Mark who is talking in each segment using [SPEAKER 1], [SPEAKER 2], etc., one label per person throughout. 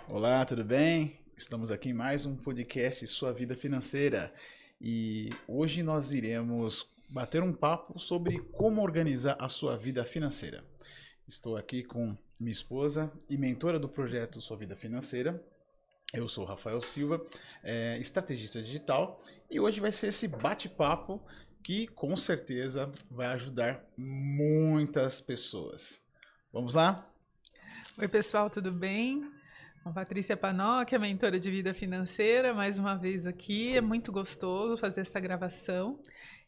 [SPEAKER 1] Olá, tudo bem? Estamos aqui em mais um podcast Sua Vida Financeira e hoje nós iremos bater um papo sobre como organizar a sua vida financeira. Estou aqui com minha esposa e mentora do projeto Sua Vida Financeira. Eu sou o Rafael Silva, estrategista digital, e hoje vai ser esse bate-papo que com certeza vai ajudar muitas pessoas. Vamos lá?
[SPEAKER 2] Oi, pessoal, tudo bem? A Patrícia Panocchia, mentora de vida financeira, mais uma vez aqui. É muito gostoso fazer essa gravação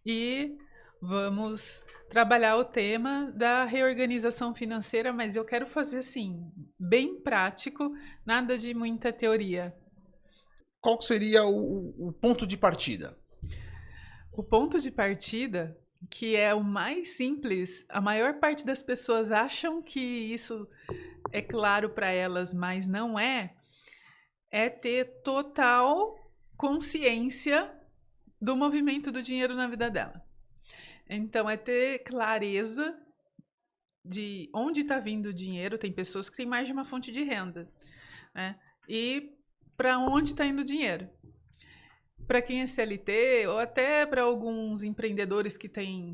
[SPEAKER 2] e vamos trabalhar o tema da reorganização financeira, mas eu quero fazer assim, bem prático, nada de muita teoria.
[SPEAKER 1] Qual seria o ponto de partida?
[SPEAKER 2] O ponto de partida, que é o mais simples, a maior parte das pessoas acham que isso é claro para elas, mas não é ter total consciência do movimento do dinheiro na vida dela. Então, é ter clareza de onde está vindo o dinheiro. Tem pessoas que têm mais de uma fonte de renda, né? E para onde está indo o dinheiro. Para quem é CLT, ou até para alguns empreendedores que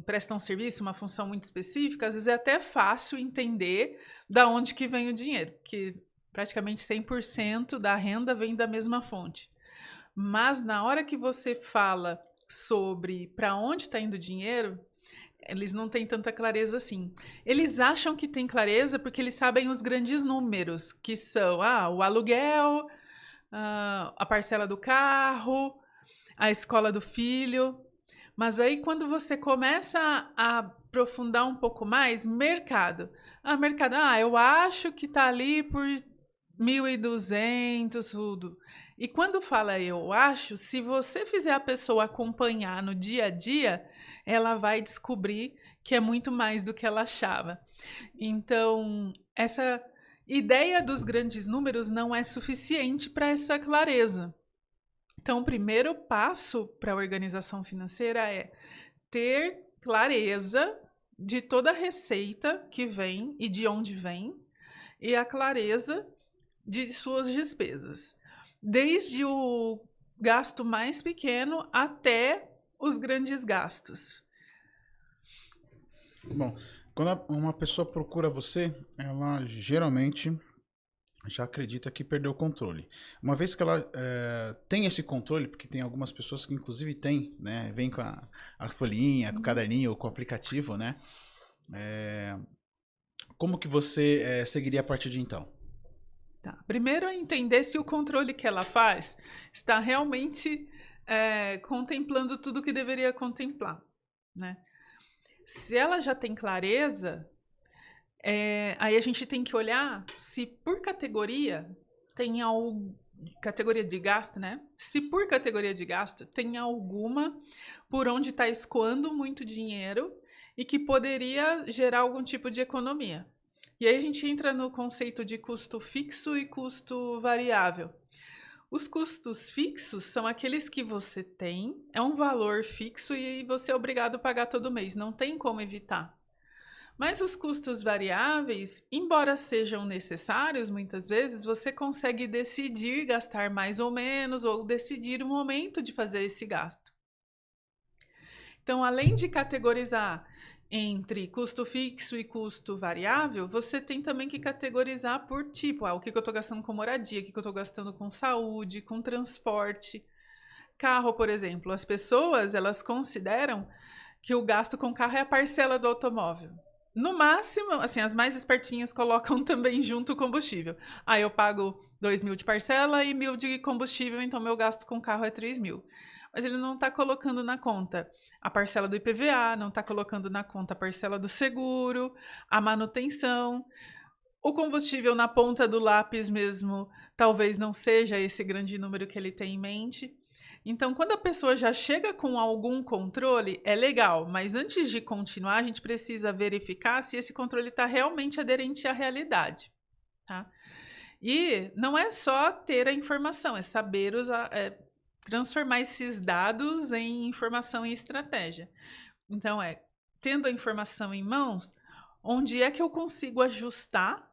[SPEAKER 2] prestam serviço, uma função muito específica, às vezes é até fácil entender da onde que vem o dinheiro, porque praticamente 100% da renda vem da mesma fonte. Mas na hora que você fala sobre para onde está indo o dinheiro, eles não têm tanta clareza assim. Eles acham que tem clareza porque eles sabem os grandes números, que são o aluguel, a parcela do carro, a escola do filho. Mas aí quando você começa a aprofundar um pouco mais, mercado. Mercado, eu acho que tá ali por 1.200, tudo. E quando fala eu acho, se você fizer a pessoa acompanhar no dia a dia, ela vai descobrir que é muito mais do que ela achava. Então, essa ideia dos grandes números não é suficiente para essa clareza. Então, o primeiro passo para a organização financeira é ter clareza de toda a receita que vem e de onde vem, e a clareza de suas despesas, desde o gasto mais pequeno até os grandes gastos.
[SPEAKER 1] Bom, quando uma pessoa procura você, ela geralmente já acredita que perdeu o controle. Uma vez que ela tem esse controle, porque tem algumas pessoas que inclusive têm, né, vem com a folhinha, com o caderninho ou com o aplicativo, né? É, como que você seguiria a partir de então?
[SPEAKER 2] Tá. Primeiro é entender se o controle que ela faz está realmente contemplando tudo que deveria contemplar, né? Se ela já tem clareza, aí a gente tem que olhar se por categoria tem algo, categoria de gasto, né? Se por categoria de gasto tem alguma por onde está escoando muito dinheiro e que poderia gerar algum tipo de economia. E aí a gente entra no conceito de custo fixo e custo variável. Os custos fixos são aqueles que você tem, é um valor fixo e você é obrigado a pagar todo mês, não tem como evitar. Mas os custos variáveis, embora sejam necessários, muitas vezes você consegue decidir gastar mais ou menos ou decidir o momento de fazer esse gasto. Então, além de categorizar entre custo fixo e custo variável, você tem também que categorizar por tipo. O que eu estou gastando com moradia, o que eu estou gastando com saúde, com transporte. Carro, por exemplo. As pessoas, elas consideram que o gasto com carro é a parcela do automóvel. No máximo, assim, as mais espertinhas colocam também junto o combustível. Eu pago 2.000 de parcela e 1.000 de combustível, então meu gasto com carro é 3.000. Mas ele não está colocando na conta a parcela do IPVA, não está colocando na conta a parcela do seguro, a manutenção. O combustível na ponta do lápis mesmo talvez não seja esse grande número que ele tem em mente. Então, quando a pessoa já chega com algum controle, é legal, mas antes de continuar, a gente precisa verificar se esse controle está realmente aderente à realidade. Tá? E não é só ter a informação, é saber transformar esses dados em informação e estratégia. Então, tendo a informação em mãos, onde é que eu consigo ajustar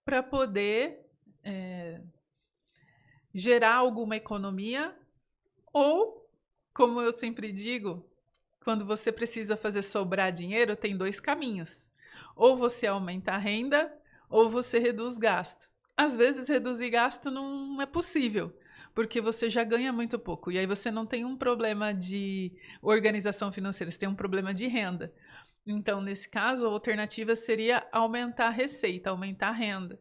[SPEAKER 2] para poder gerar alguma economia ou, como eu sempre digo, quando você precisa fazer sobrar dinheiro, tem 2 caminhos. Ou você aumenta a renda ou você reduz gasto. Às vezes, reduzir gasto não é possível, porque você já ganha muito pouco. E aí você não tem um problema de organização financeira, você tem um problema de renda. Então, nesse caso, a alternativa seria aumentar a receita, aumentar a renda.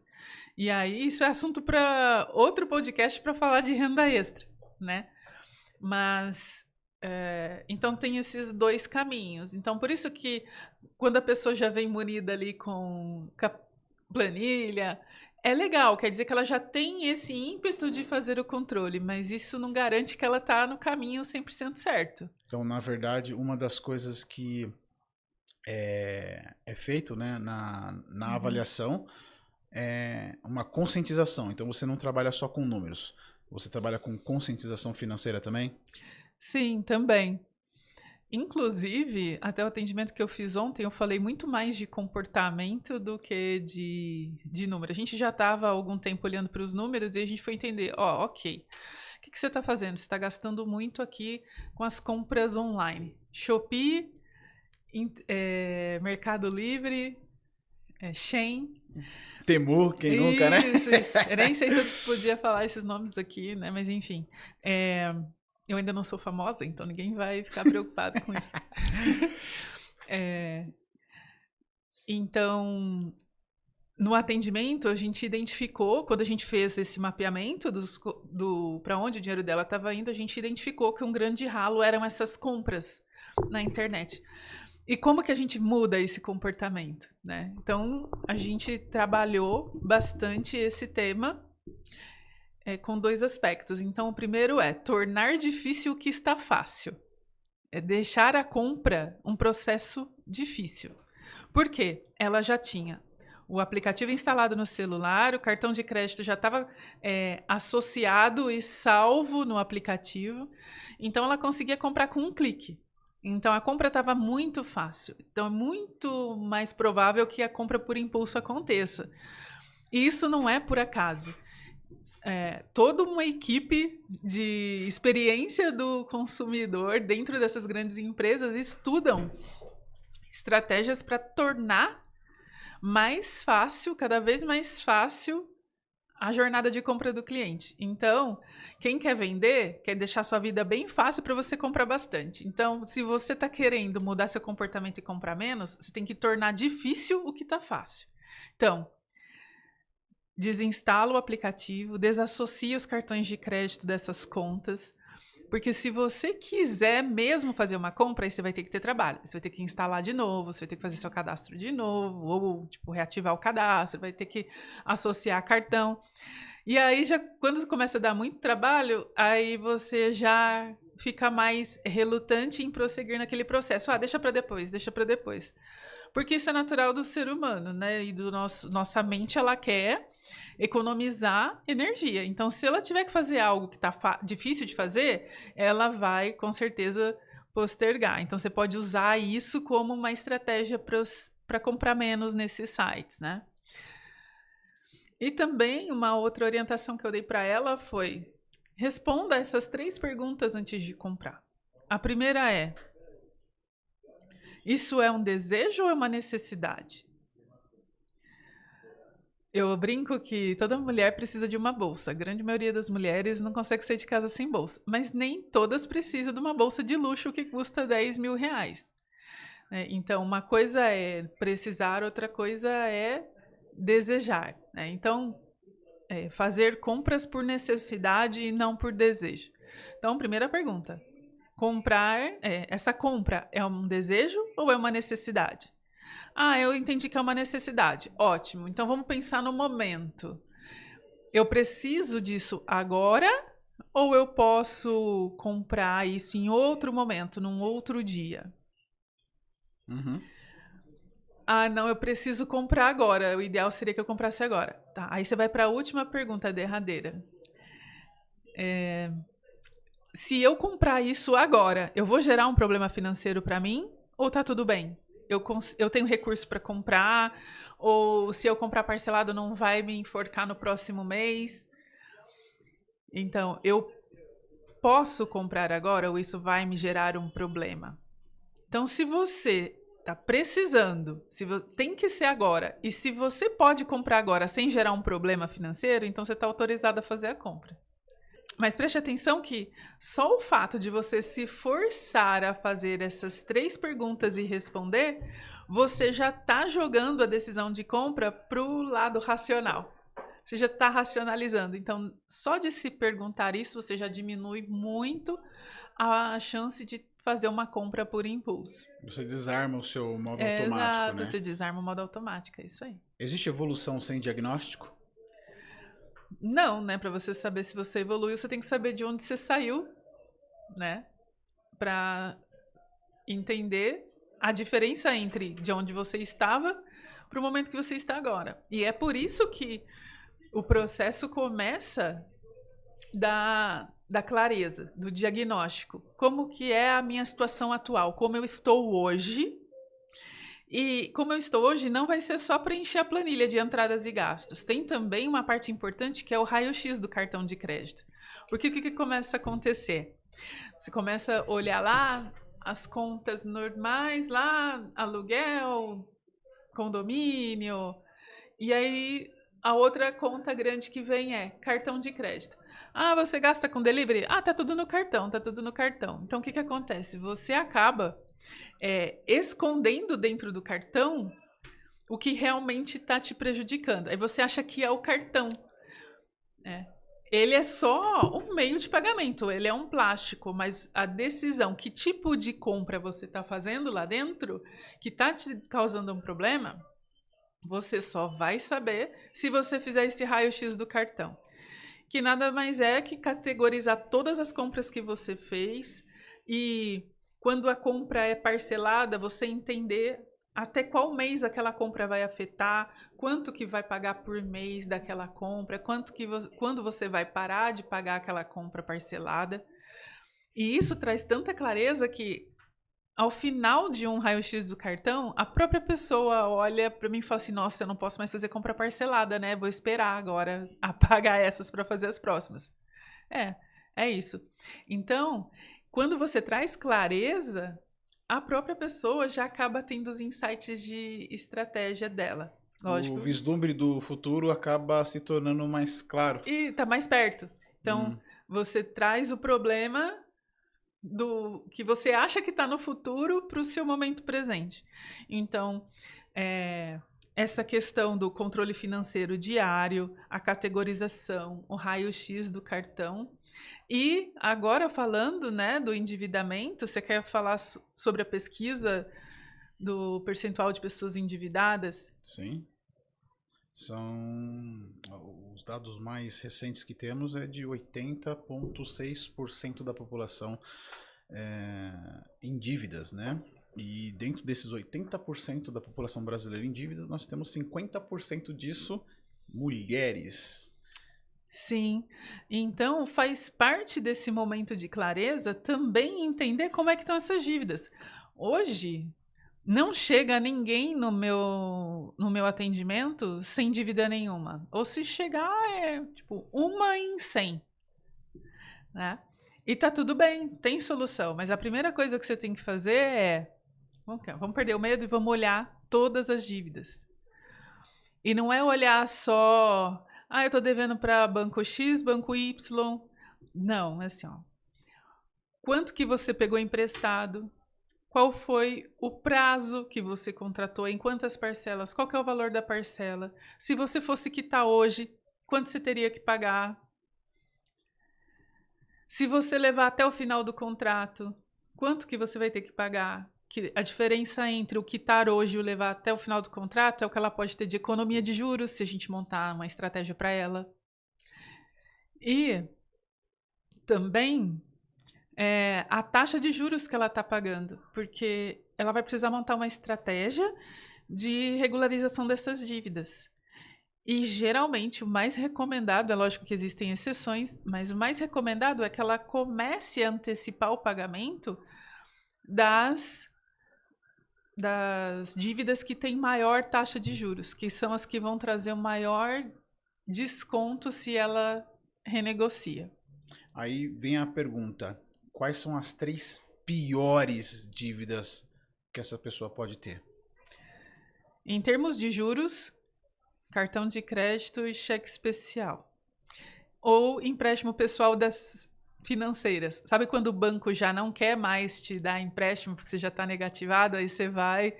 [SPEAKER 2] E aí, isso é assunto para outro podcast para falar de renda extra, né? Mas, então tem esses 2 caminhos. Então, por isso que quando a pessoa já vem munida ali com planilha, é legal, quer dizer que ela já tem esse ímpeto de fazer o controle, mas isso não garante que ela está no caminho 100% certo.
[SPEAKER 1] Então, na verdade, uma das coisas que é feito, né, na avaliação é uma conscientização. Então, você não trabalha só com números, você trabalha com conscientização financeira também?
[SPEAKER 2] Sim, também. Inclusive, até o atendimento que eu fiz ontem, eu falei muito mais de comportamento do que de número. A gente já estava há algum tempo olhando para os números e a gente foi entender, ok, o que você está fazendo? Você está gastando muito aqui com as compras online. Shopee, Mercado Livre, Shein.
[SPEAKER 1] Temu, quem nunca, né?
[SPEAKER 2] Isso. Eu nem sei se eu podia falar esses nomes aqui, né? Mas enfim. Eu ainda não sou famosa, então ninguém vai ficar preocupado com isso. Então, no atendimento, a gente identificou, quando a gente fez esse mapeamento para onde o dinheiro dela estava indo, a gente identificou que um grande ralo eram essas compras na internet. E como que a gente muda esse comportamento, né? Então, a gente trabalhou bastante esse tema com 2 aspectos. Então, o primeiro é tornar difícil o que está fácil. É deixar a compra um processo difícil. Por quê? Ela já tinha o aplicativo instalado no celular, o cartão de crédito já estava associado e salvo no aplicativo. Então, ela conseguia comprar com um clique. Então, a compra estava muito fácil. Então, é muito mais provável que a compra por impulso aconteça. E isso não é por acaso. Toda uma equipe de experiência do consumidor dentro dessas grandes empresas estudam estratégias para tornar mais fácil, cada vez mais fácil, a jornada de compra do cliente. Então, quem quer vender, quer deixar sua vida bem fácil para você comprar bastante. Então, se você está querendo mudar seu comportamento e comprar menos, você tem que tornar difícil o que está fácil. Então, desinstala o aplicativo, desassocia os cartões de crédito dessas contas, porque se você quiser mesmo fazer uma compra, aí você vai ter que ter trabalho. Você vai ter que instalar de novo, você vai ter que fazer seu cadastro de novo, ou reativar o cadastro, vai ter que associar cartão. E aí, quando começa a dar muito trabalho, aí você já fica mais relutante em prosseguir naquele processo. Deixa para depois. Porque isso é natural do ser humano, né? E nossa mente, ela quer economizar energia. Então, se ela tiver que fazer algo que está difícil de fazer, ela vai, com certeza, postergar. Então, você pode usar isso como uma estratégia para comprar menos nesses sites, né? E também, uma outra orientação que eu dei para ela foi: responda essas 3 perguntas antes de comprar. A primeira é: isso é um desejo ou é uma necessidade? Eu brinco que toda mulher precisa de uma bolsa. A grande maioria das mulheres não consegue sair de casa sem bolsa. Mas nem todas precisam de uma bolsa de luxo que custa 10 mil reais. Então, uma coisa é precisar, outra coisa é desejar. Então, fazer compras por necessidade e não por desejo. Então, primeira pergunta: essa compra é um desejo ou é uma necessidade? Eu entendi que é uma necessidade. Ótimo. Então, vamos pensar no momento. Eu preciso disso agora ou eu posso comprar isso em outro momento, num outro dia?
[SPEAKER 1] Uhum.
[SPEAKER 2] Não, eu preciso comprar agora. O ideal seria que eu comprasse agora. Tá. Aí você vai para a última pergunta, a derradeira. Se eu comprar isso agora, eu vou gerar um problema financeiro para mim ou tá tudo bem? Eu tenho recurso para comprar, ou se eu comprar parcelado não vai me enforcar no próximo mês. Então, eu posso comprar agora ou isso vai me gerar um problema? Então, se você está precisando, tem que ser agora, e se você pode comprar agora sem gerar um problema financeiro, então você está autorizado a fazer a compra. Mas preste atenção que só o fato de você se forçar a fazer essas 3 perguntas e responder, você já está jogando a decisão de compra para o lado racional. Você já está racionalizando. Então, só de se perguntar isso, você já diminui muito a chance de fazer uma compra por impulso.
[SPEAKER 1] Você desarma o seu modo automático,
[SPEAKER 2] Exato,
[SPEAKER 1] né?
[SPEAKER 2] você desarma o modo automático, é isso aí.
[SPEAKER 1] Existe evolução sem diagnóstico?
[SPEAKER 2] Não, né? Para você saber se você evoluiu, você tem que saber de onde você saiu, né? Para entender a diferença entre de onde você estava para o momento que você está agora. E é por isso que o processo começa da clareza, do diagnóstico. Como que é a minha situação atual? Como eu estou hoje? E como eu estou hoje, não vai ser só preencher a planilha de entradas e gastos. Tem também uma parte importante que é o raio-x do cartão de crédito. Porque o que começa a acontecer? Você começa a olhar lá as contas normais, lá, aluguel, condomínio, e aí a outra conta grande que vem é cartão de crédito. Ah, você gasta com delivery? Ah, tá tudo no cartão, tá tudo no cartão. Então o que acontece? Você acaba escondendo dentro do cartão o que realmente está te prejudicando. Aí você acha que é o cartão. Ele é só um meio de pagamento, ele é um plástico, mas a decisão, que tipo de compra você está fazendo lá dentro, que está te causando um problema, você só vai saber se você fizer esse raio-x do cartão. Que nada mais é que categorizar todas as compras que você fez e quando a compra é parcelada, você entender até qual mês aquela compra vai afetar, quanto que vai pagar por mês daquela compra, quando você vai parar de pagar aquela compra parcelada. E isso traz tanta clareza que, ao final de um raio-x do cartão, a própria pessoa olha para mim e fala assim: nossa, eu não posso mais fazer compra parcelada, né? Vou esperar agora a pagar essas para fazer as próximas. É isso. Então, quando você traz clareza, a própria pessoa já acaba tendo os insights de estratégia dela. Lógico.
[SPEAKER 1] O vislumbre do futuro acaba se tornando mais claro.
[SPEAKER 2] E tá mais perto. Então, você traz o problema do que você acha que está no futuro para o seu momento presente. Então, essa questão do controle financeiro diário, a categorização, o raio-x do cartão. E agora falando, né, do endividamento, você quer falar sobre a pesquisa do percentual de pessoas endividadas?
[SPEAKER 1] Sim. Os dados mais recentes que temos é de 80,6% da população em dívidas, né? E dentro desses 80% da população brasileira em dívidas, nós temos 50% disso mulheres.
[SPEAKER 2] Sim, então faz parte desse momento de clareza também entender como é que estão essas dívidas. Hoje, não chega ninguém no meu atendimento sem dívida nenhuma. Ou se chegar, é tipo 1 em 100. Né? E tá tudo bem, tem solução. Mas a primeira coisa que você tem que fazer é: vamos perder o medo e vamos olhar todas as dívidas. E não é olhar só: eu tô devendo para banco X, banco Y. Não, é assim, ó. Quanto que você pegou emprestado? Qual foi o prazo que você contratou? Em quantas parcelas? Qual que é o valor da parcela? Se você fosse quitar hoje, quanto você teria que pagar? Se você levar até o final do contrato, quanto que você vai ter que pagar? Que a diferença entre o quitar hoje e o levar até o final do contrato é o que ela pode ter de economia de juros, se a gente montar uma estratégia para ela. E também a taxa de juros que ela está pagando, porque ela vai precisar montar uma estratégia de regularização dessas dívidas. E geralmente o mais recomendado, é lógico que existem exceções, mas o mais recomendado é que ela comece a antecipar o pagamento das dívidas que têm maior taxa de juros, que são as que vão trazer o maior desconto se ela renegocia.
[SPEAKER 1] Aí vem a pergunta: quais são as 3 piores dívidas que essa pessoa pode ter?
[SPEAKER 2] Em termos de juros, cartão de crédito e cheque especial. Ou empréstimo pessoal das financeiras. Sabe quando o banco já não quer mais te dar empréstimo porque você já está negativado? Aí você vai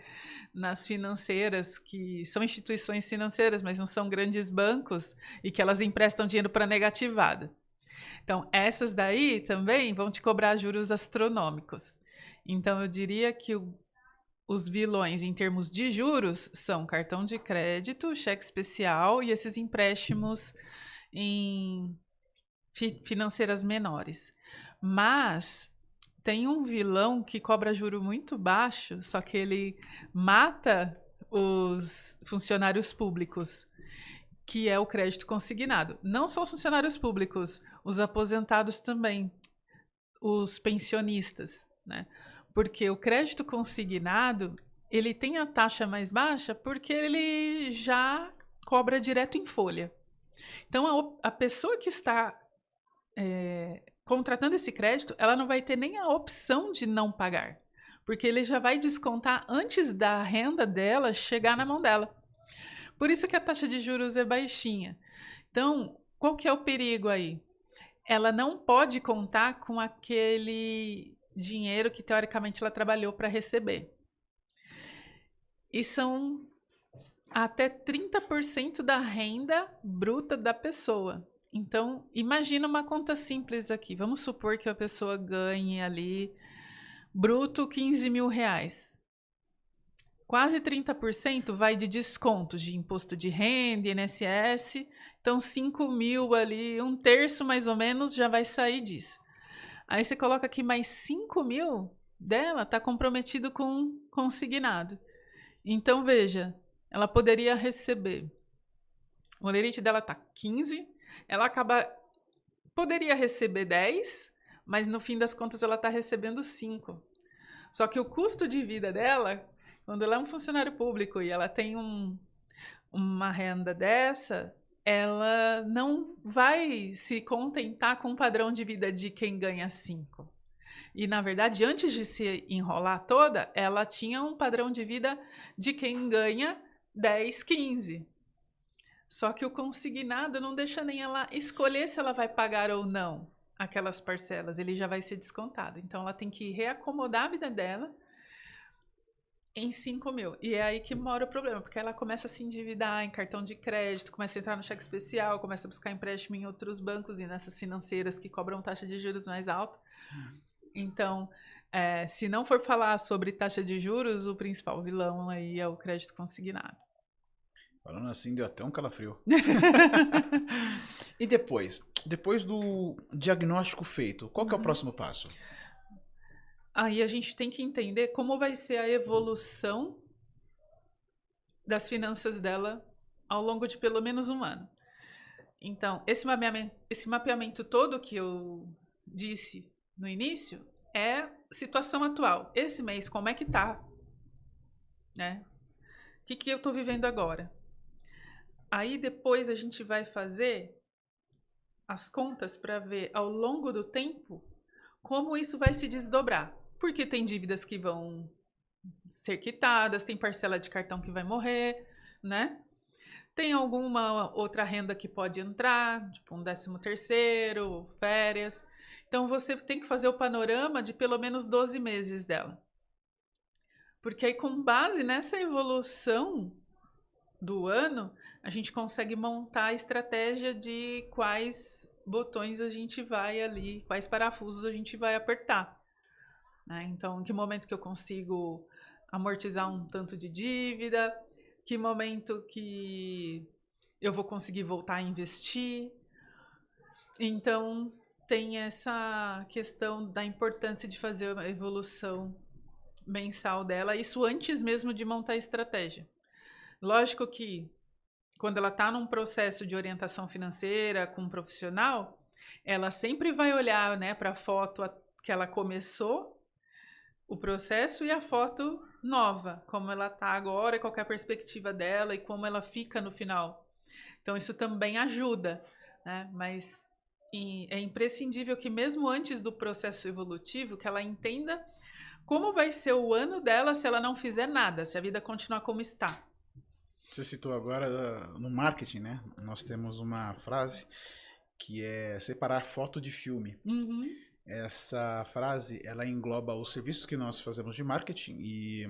[SPEAKER 2] nas financeiras, que são instituições financeiras, mas não são grandes bancos, e que elas emprestam dinheiro para negativado. Então, essas daí também vão te cobrar juros astronômicos. Então, eu diria que os vilões em termos de juros são cartão de crédito, cheque especial e esses empréstimos em financeiras menores. Mas tem um vilão que cobra juro muito baixo, só que ele mata os funcionários públicos, que é o crédito consignado. Não só os funcionários públicos, os aposentados também, os pensionistas, né? Porque o crédito consignado, ele tem a taxa mais baixa porque ele já cobra direto em folha. Então, a pessoa que está contratando esse crédito, ela não vai ter nem a opção de não pagar, porque ele já vai descontar antes da renda dela chegar na mão dela. Por isso que a taxa de juros é baixinha. Então, qual que é o perigo aí? Ela não pode contar com aquele dinheiro que teoricamente ela trabalhou para receber. E são até 30% da renda bruta da pessoa. Então, imagina uma conta simples aqui. Vamos supor que a pessoa ganhe ali, bruto, 15 mil reais. Quase 30% vai de descontos de imposto de renda, INSS. Então, 5 mil ali, um terço mais ou menos, já vai sair disso. Aí você coloca aqui mais 5 mil dela, está comprometido com consignado. Então, veja, ela poderia receber. O lerite dela está 15, ela poderia receber 10, mas no fim das contas ela está recebendo 5. Só que o custo de vida dela, quando ela é um funcionário público e ela tem uma renda dessa, ela não vai se contentar com o padrão de vida de quem ganha 5. E, na verdade, antes de se enrolar toda, ela tinha um padrão de vida de quem ganha 10, 15. Só que o consignado não deixa nem ela escolher se ela vai pagar ou não aquelas parcelas, ele já vai ser descontado. Então, ela tem que reacomodar a vida dela em 5 mil. E é aí que mora o problema, porque ela começa a se endividar em cartão de crédito, começa a entrar no cheque especial, começa a buscar empréstimo em outros bancos e nessas financeiras que cobram taxa de juros mais alta. Então, se não for falar sobre taxa de juros, o principal vilão aí é o crédito consignado.
[SPEAKER 1] Falando assim, deu até um calafrio. E depois do diagnóstico feito, qual que é o próximo passo?
[SPEAKER 2] Aí a gente tem que entender como vai ser a evolução das finanças dela ao longo de pelo menos um ano. Então, esse mapeamento todo que eu disse no início é situação atual. Esse mês, como é que tá? Né? O que eu estou vivendo agora? Aí depois a gente vai fazer as contas para ver ao longo do tempo como isso vai se desdobrar. Porque tem dívidas que vão ser quitadas, tem parcela de cartão que vai morrer, né? Tem alguma outra renda que pode entrar, tipo um 13º, férias. Então você tem que fazer o panorama de pelo menos 12 meses dela. Porque aí com base nessa evolução do ano, a gente consegue montar a estratégia de quais botões a gente vai ali, quais parafusos a gente vai apertar. Né? Então, em que momento que eu consigo amortizar um tanto de dívida, que momento que eu vou conseguir voltar a investir. Então, tem essa questão da importância de fazer a evolução mensal dela, isso antes mesmo de montar a estratégia. Lógico que quando ela está num processo de orientação financeira com um profissional, ela sempre vai olhar, né, para a foto que ela começou o processo e a foto nova, como ela está agora, qual é a perspectiva dela e como ela fica no final. Então, isso também ajuda, né? Mas e é imprescindível que mesmo antes do processo evolutivo, que ela entenda como vai ser o ano dela se ela não fizer nada, se a vida continuar como está.
[SPEAKER 1] Você citou agora no marketing, né? Nós temos uma frase que é separar foto de filme.
[SPEAKER 2] Uhum.
[SPEAKER 1] Essa frase, ela engloba os serviços que nós fazemos de marketing e,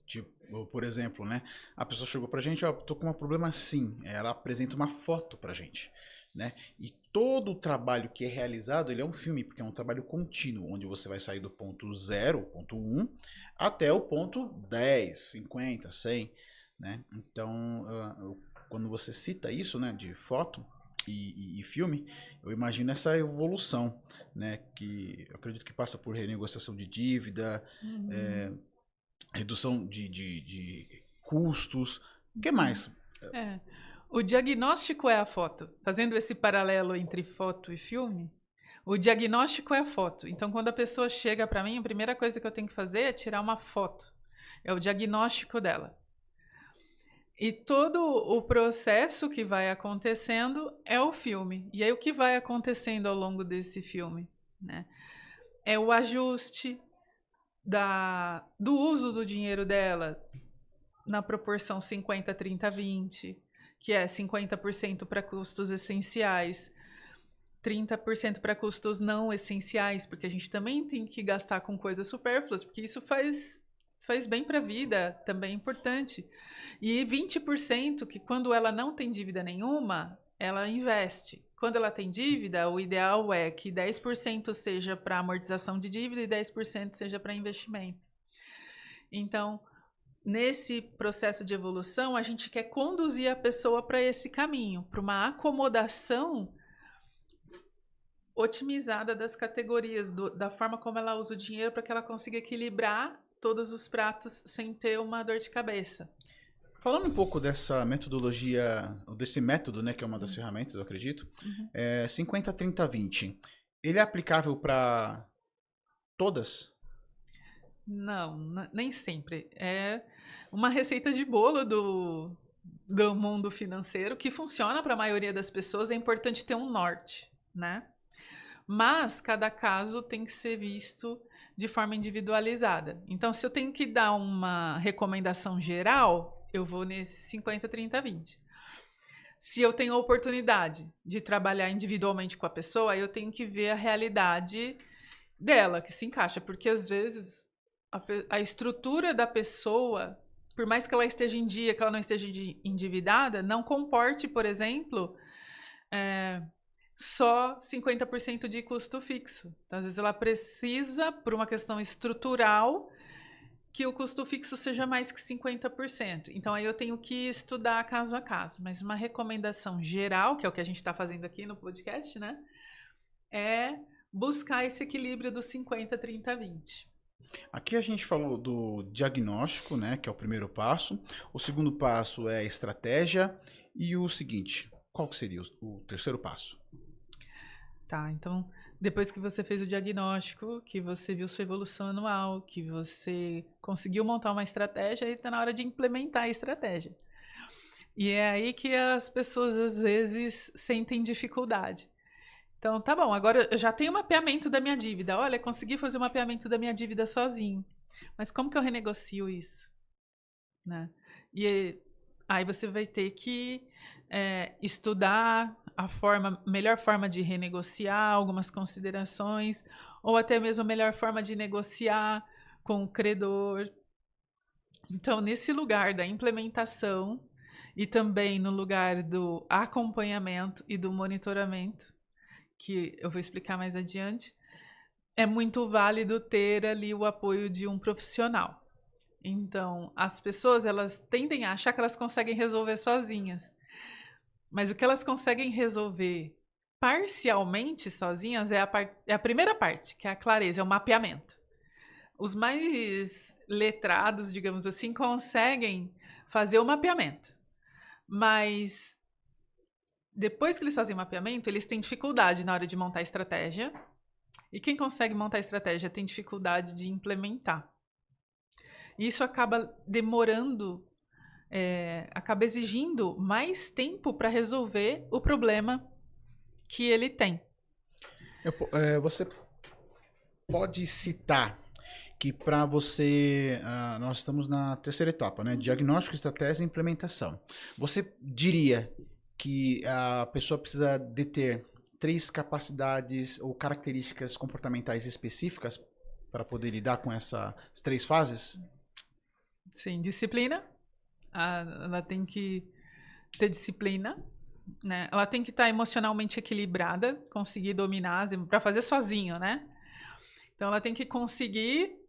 [SPEAKER 1] tipo, por exemplo, né? A pessoa chegou pra gente, ó, tô com um problema assim. Ela apresenta uma foto pra gente, né? E todo o trabalho que é realizado, ele é um filme, porque é um trabalho contínuo, onde você vai sair do ponto 0, ponto 1, até o ponto 10, 50, 100, né? Então, quando você cita isso, né, de foto e filme, eu imagino essa evolução, né, que eu acredito que passa por renegociação de dívida, redução de custos, o que mais?
[SPEAKER 2] É. O diagnóstico é a foto. Fazendo esse paralelo entre foto e filme, o diagnóstico é a foto. Então, quando a pessoa chega para mim, a primeira coisa que eu tenho que fazer é tirar uma foto. É o diagnóstico dela. E todo o processo que vai acontecendo é o filme. E aí, o que vai acontecendo ao longo desse filme? Né? É o ajuste do uso do dinheiro dela na proporção 50, 30, 20, que é 50% para custos essenciais, 30% para custos não essenciais, porque a gente também tem que gastar com coisas supérfluas, porque isso faz bem para a vida, também é importante. E 20% que quando ela não tem dívida nenhuma, ela investe. Quando ela tem dívida, o ideal é que 10% seja para amortização de dívida e 10% seja para investimento. Então, nesse processo de evolução, a gente quer conduzir a pessoa para esse caminho, para uma acomodação otimizada das categorias, da forma como ela usa o dinheiro, para que ela consiga equilibrar todos os pratos sem ter uma dor de cabeça.
[SPEAKER 1] Falando um pouco dessa metodologia, desse método, né, que é uma das ferramentas, eu acredito, 50, 30, 20, ele é aplicável para todas?
[SPEAKER 2] Não, nem sempre. É uma receita de bolo do mundo financeiro que funciona para a maioria das pessoas. É importante ter um norte, né? Mas cada caso tem que ser visto de forma individualizada. Então, se eu tenho que dar uma recomendação geral, eu vou nesse 50, 30, 20. Se eu tenho a oportunidade de trabalhar individualmente com a pessoa, eu tenho que ver a realidade dela, que se encaixa. Porque, às vezes, a estrutura da pessoa, por mais que ela esteja em dia, que ela não esteja endividada, não comporte, por exemplo, só 50% de custo fixo. Então, às vezes ela precisa, por uma questão estrutural, que o custo fixo seja mais que 50%. Então, aí eu tenho que estudar caso a caso. Mas uma recomendação geral, que é o que a gente está fazendo aqui no podcast, né? É buscar esse equilíbrio do 50, 30, 20.
[SPEAKER 1] Aqui a gente falou do diagnóstico, né, que é o primeiro passo. O segundo passo é a estratégia. E o seguinte, qual que seria o terceiro passo?
[SPEAKER 2] Tá, então, depois que você fez o diagnóstico, que você viu sua evolução anual, que você conseguiu montar uma estratégia, aí está na hora de implementar a estratégia. E é aí que as pessoas, às vezes, sentem dificuldade. Então, tá bom, agora eu já tenho o mapeamento da minha dívida. Olha, consegui fazer o mapeamento da minha dívida sozinho. Mas como que eu renegocio isso? Né? E aí você vai ter que estudar a melhor forma de renegociar, algumas considerações, ou até mesmo a melhor forma de negociar com o credor. Então, nesse lugar da implementação e também no lugar do acompanhamento e do monitoramento, que eu vou explicar mais adiante, é muito válido ter ali o apoio de um profissional. Então, as pessoas, elas tendem a achar que elas conseguem resolver sozinhas. Mas o que elas conseguem resolver parcialmente sozinhas é a primeira parte, que é a clareza, é o mapeamento. Os mais letrados, digamos assim, conseguem fazer o mapeamento. Mas depois que eles fazem o mapeamento, eles têm dificuldade na hora de montar a estratégia. E quem consegue montar a estratégia tem dificuldade de implementar. E isso acaba demorando, acaba exigindo mais tempo para resolver o problema que ele tem.
[SPEAKER 1] Você pode citar que para você, nós estamos na terceira etapa, né? Diagnóstico, estratégia e implementação. Você diria que a pessoa precisa deter 3 capacidades ou características comportamentais específicas para poder lidar com essas 3 fases?
[SPEAKER 2] Sim, disciplina. Ela tem que ter disciplina, né? Ela tem que estar emocionalmente equilibrada, conseguir dominar para fazer sozinho, né? Então ela tem que conseguir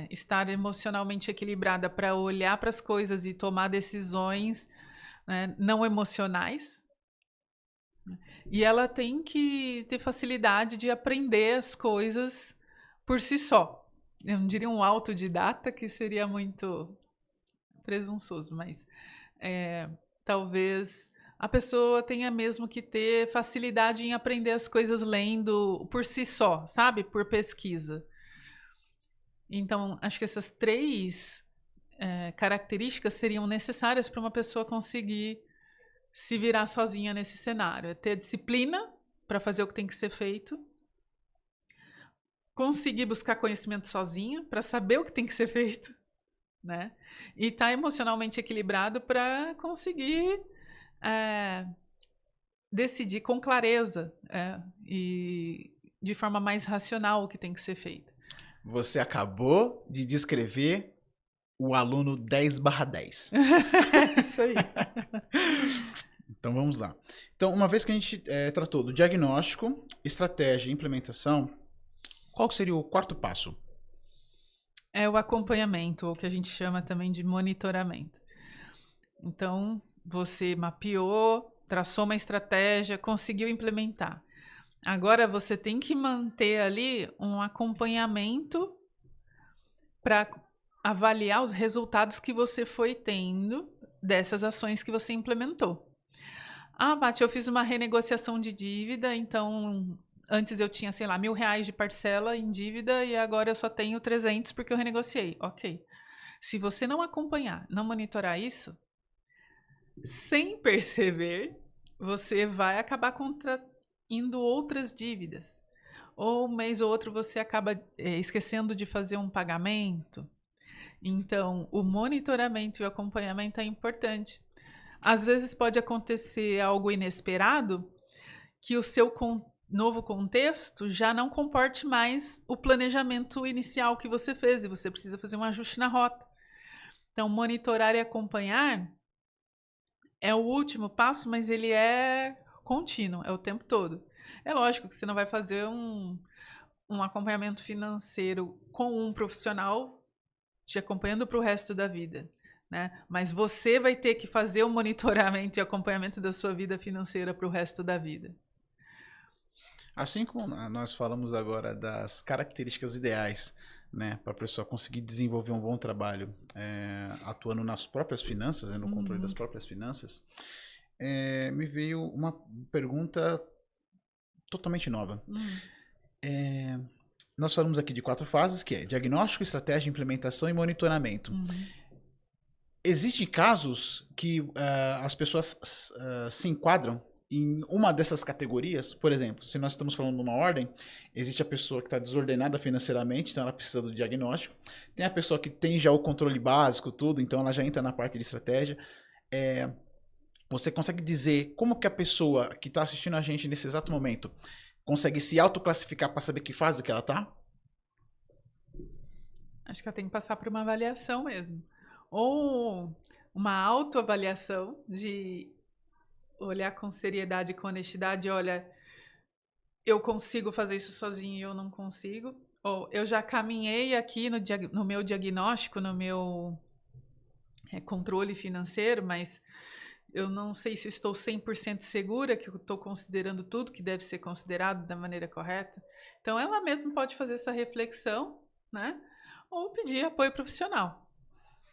[SPEAKER 2] estar emocionalmente equilibrada para olhar para as coisas e tomar decisões, né, não emocionais. E ela tem que ter facilidade de aprender as coisas por si só. Eu não diria um autodidata, que seria muito presunçoso, mas talvez a pessoa tenha mesmo que ter facilidade em aprender as coisas lendo por si só, sabe? Por pesquisa. Então, acho que essas 3 características seriam necessárias para uma pessoa conseguir se virar sozinha nesse cenário. É ter disciplina para fazer o que tem que ser feito, conseguir buscar conhecimento sozinha para saber o que tem que ser feito, né? E estar emocionalmente equilibrado para conseguir decidir com clareza e de forma mais racional o que tem que ser feito.
[SPEAKER 1] Você acabou de descrever o aluno 10/10.
[SPEAKER 2] Isso aí.
[SPEAKER 1] Então vamos lá. Então, uma vez que a gente tratou do diagnóstico, estratégia e implementação, qual seria o 4º passo?
[SPEAKER 2] É o acompanhamento, ou que a gente chama também de monitoramento. Então, você mapeou, traçou uma estratégia, conseguiu implementar. Agora você tem que manter ali um acompanhamento para avaliar os resultados que você foi tendo dessas ações que você implementou. Paty, eu fiz uma renegociação de dívida, então antes eu tinha, sei lá, R$1.000 de parcela em dívida e agora eu só tenho 300 porque eu renegociei. Ok. Se você não acompanhar, não monitorar isso, sem perceber, você vai acabar contraindo outras dívidas. Ou um mês ou outro você acaba esquecendo de fazer um pagamento. Então, o monitoramento e o acompanhamento é importante. Às vezes pode acontecer algo inesperado que o seu novo contexto já não comporte mais o planejamento inicial que você fez e você precisa fazer um ajuste na rota. Então, monitorar e acompanhar é o último passo, mas ele é contínuo, é o tempo todo. É lógico que você não vai fazer um acompanhamento financeiro com um profissional te acompanhando para o resto da vida, né? Mas você vai ter que fazer o monitoramento e acompanhamento da sua vida financeira para o resto da vida.
[SPEAKER 1] Assim como nós falamos agora das características ideais, né, para a pessoa conseguir desenvolver um bom trabalho atuando nas próprias finanças, no controle das próprias finanças, me veio uma pergunta totalmente nova. Nós falamos aqui de 4 fases, que é diagnóstico, estratégia, implementação e monitoramento. Existem casos que as pessoas se enquadram em uma dessas categorias? Por exemplo, se nós estamos falando de uma ordem, existe a pessoa que está desordenada financeiramente, então ela precisa do diagnóstico. Tem a pessoa que tem já o controle básico, tudo, então ela já entra na parte de estratégia. Você consegue dizer como que a pessoa que está assistindo a gente nesse exato momento consegue se autoclassificar para saber que fase que ela está?
[SPEAKER 2] Acho que ela tem que passar por uma avaliação mesmo. Ou uma autoavaliação de olhar com seriedade e com honestidade, olha, eu consigo fazer isso sozinho e eu não consigo. Ou eu já caminhei aqui no meu diagnóstico, no meu controle financeiro, mas eu não sei se estou 100% segura que eu estou considerando tudo que deve ser considerado da maneira correta. Então, ela mesma pode fazer essa reflexão, né? Ou pedir apoio profissional.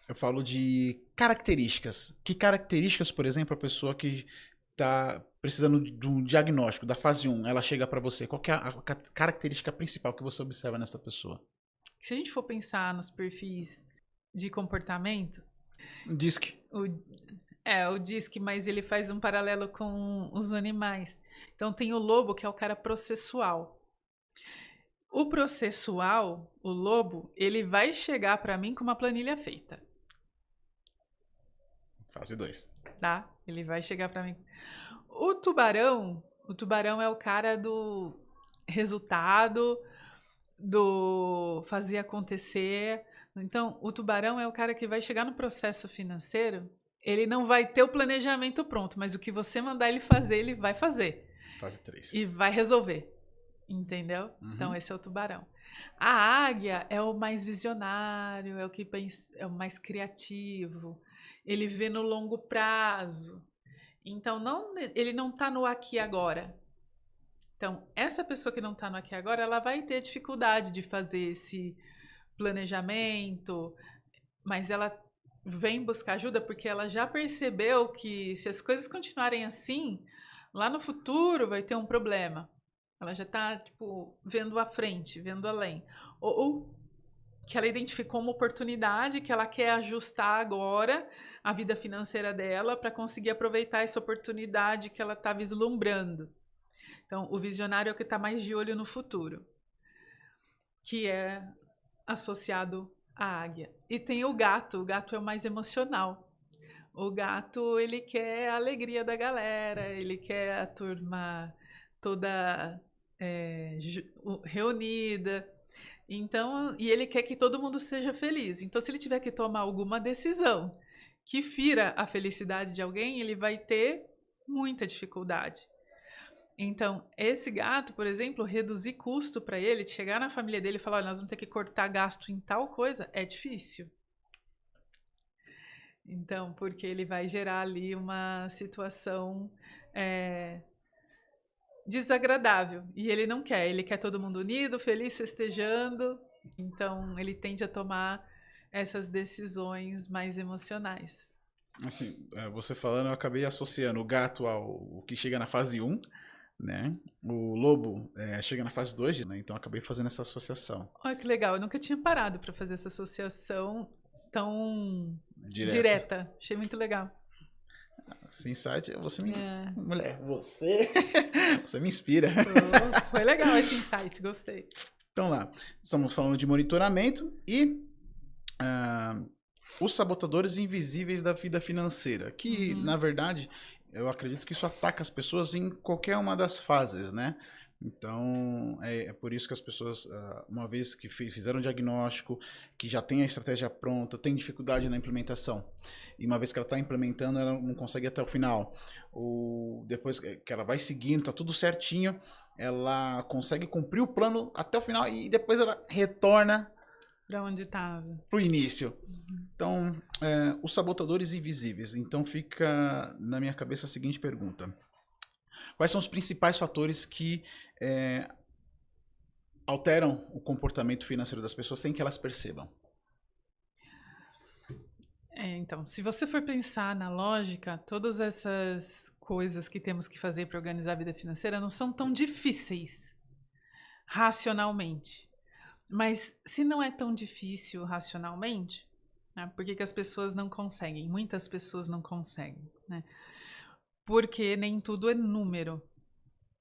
[SPEAKER 1] Eu falo de características. Que características, por exemplo, a pessoa que está precisando de um diagnóstico da fase 1, ela chega para você? Qual que é a característica principal que você observa nessa pessoa?
[SPEAKER 2] Se a gente for pensar nos perfis de comportamento...
[SPEAKER 1] DISC.
[SPEAKER 2] É, o DISC, mas ele faz um paralelo com os animais. Então tem o lobo, que é o cara processual. O processual, o lobo, ele vai chegar para mim com uma planilha feita,
[SPEAKER 1] Fase 2.
[SPEAKER 2] tá? Ele vai chegar para mim. O tubarão é o cara do resultado, do fazer acontecer. Então, o tubarão é o cara que vai chegar no processo financeiro, ele não vai ter o planejamento pronto, mas o que você mandar ele fazer, ele vai fazer.
[SPEAKER 1] Fase 3.
[SPEAKER 2] E vai resolver. Entendeu?
[SPEAKER 1] Uhum.
[SPEAKER 2] Então, esse é o tubarão. A águia é o mais visionário, é o que pensa, é o mais criativo. Ele vê no longo prazo. Então, ele não está no aqui e agora. Então, essa pessoa que não está no aqui e agora, ela vai ter dificuldade de fazer esse planejamento, mas ela vem buscar ajuda porque ela já percebeu que se as coisas continuarem assim, lá no futuro vai ter um problema. Ela já está, tipo, vendo à frente, vendo além. Ou que ela identificou uma oportunidade que ela quer ajustar agora a vida financeira dela para conseguir aproveitar essa oportunidade que ela está vislumbrando. Então, o visionário é o que está mais de olho no futuro, que é associado à águia. E tem o gato é o mais emocional. O gato, ele quer a alegria da galera, ele quer a turma toda reunida. Então, e ele quer que todo mundo seja feliz. Então, se ele tiver que tomar alguma decisão que fira a felicidade de alguém, ele vai ter muita dificuldade. Então, esse gato, por exemplo, reduzir custo para ele, chegar na família dele e falar, olha, nós vamos ter que cortar gasto em tal coisa, é difícil. Então, porque ele vai gerar ali uma situação desagradável. E ele não quer. Ele quer todo mundo unido, feliz, festejando. Então, ele tende a tomar essas decisões mais emocionais.
[SPEAKER 1] Assim, você falando, eu acabei associando o gato ao que chega na fase 1, né? O lobo chega na fase 2, né? Então eu acabei fazendo essa associação.
[SPEAKER 2] Olha que legal, eu nunca tinha parado para fazer essa associação tão direta. Achei muito legal.
[SPEAKER 1] Esse insight, você me... Mulher, você me inspira.
[SPEAKER 2] Foi legal esse insight, gostei.
[SPEAKER 1] Então lá, estamos falando de monitoramento e os sabotadores invisíveis da vida financeira, que na verdade eu acredito que isso ataca as pessoas em qualquer uma das fases, né? Então, é por isso que as pessoas, uma vez que fizeram o diagnóstico, que já tem a estratégia pronta, tem dificuldade na implementação. E uma vez que ela está implementando, ela não consegue ir até o final. Ou depois que ela vai seguindo, tá tudo certinho, ela consegue cumprir o plano até o final e depois ela retorna
[SPEAKER 2] para onde estava.
[SPEAKER 1] Para o início. Então, os sabotadores invisíveis. Então, fica na minha cabeça a seguinte pergunta. Quais são os principais fatores que alteram o comportamento financeiro das pessoas sem que elas percebam?
[SPEAKER 2] Então, se você for pensar na lógica, todas essas coisas que temos que fazer para organizar a vida financeira não são tão difíceis racionalmente. Mas se não é tão difícil racionalmente, né, por que as pessoas não conseguem? Muitas pessoas não conseguem, né? Porque nem tudo é número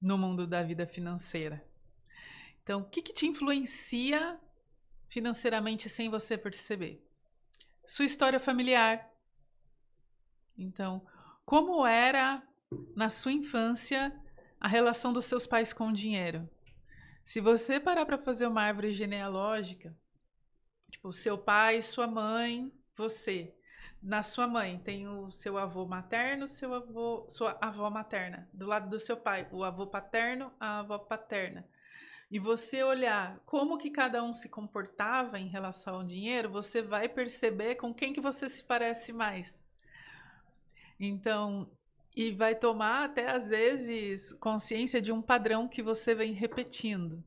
[SPEAKER 2] no mundo da vida financeira. Então, o que te influencia financeiramente sem você perceber? Sua história familiar. Então, como era na sua infância a relação dos seus pais com o dinheiro? Se você parar para fazer uma árvore genealógica, tipo, seu pai, sua mãe, você. Na sua mãe tem o seu avô materno, sua avó materna. Do lado do seu pai, o avô paterno, a avó paterna. E você olhar como que cada um se comportava em relação ao dinheiro, você vai perceber com quem que você se parece mais. Então, e vai tomar até às vezes consciência de um padrão que você vem repetindo,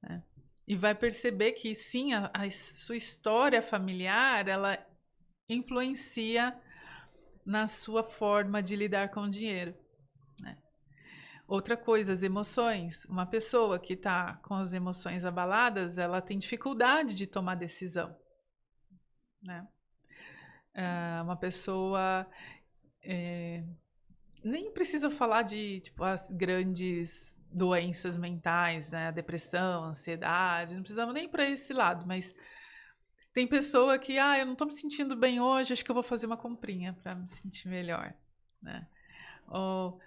[SPEAKER 2] né? E vai perceber que sim, a sua história familiar, ela influencia na sua forma de lidar com o dinheiro, né? Outra coisa, as emoções. Uma pessoa que está com as emoções abaladas, ela tem dificuldade de tomar decisão, né? Uma pessoa Nem precisa falar de tipo, as grandes doenças mentais, né? A depressão, a ansiedade, não precisamos nem para esse lado, mas tem pessoa que, eu não estou me sentindo bem hoje, acho que eu vou fazer uma comprinha para me sentir melhor, né? Ou,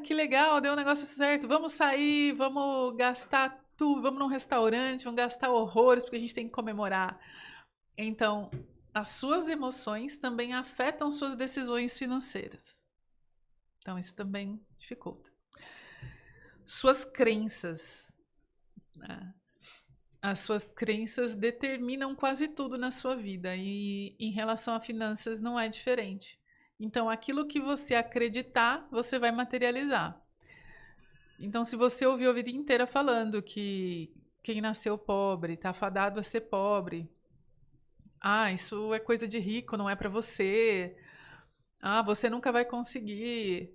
[SPEAKER 2] que legal, deu um negócio certo, vamos sair, vamos gastar tudo, vamos num restaurante, vamos gastar horrores porque a gente tem que comemorar. Então, as suas emoções também afetam suas decisões financeiras. Então, isso também dificulta. Suas crenças, né? As suas crenças determinam quase tudo na sua vida e em relação a finanças não é diferente. Então, aquilo que você acreditar, você vai materializar. Então, se você ouviu a vida inteira falando que quem nasceu pobre está fadado a ser pobre, isso é coisa de rico, não é para você. Você nunca vai conseguir.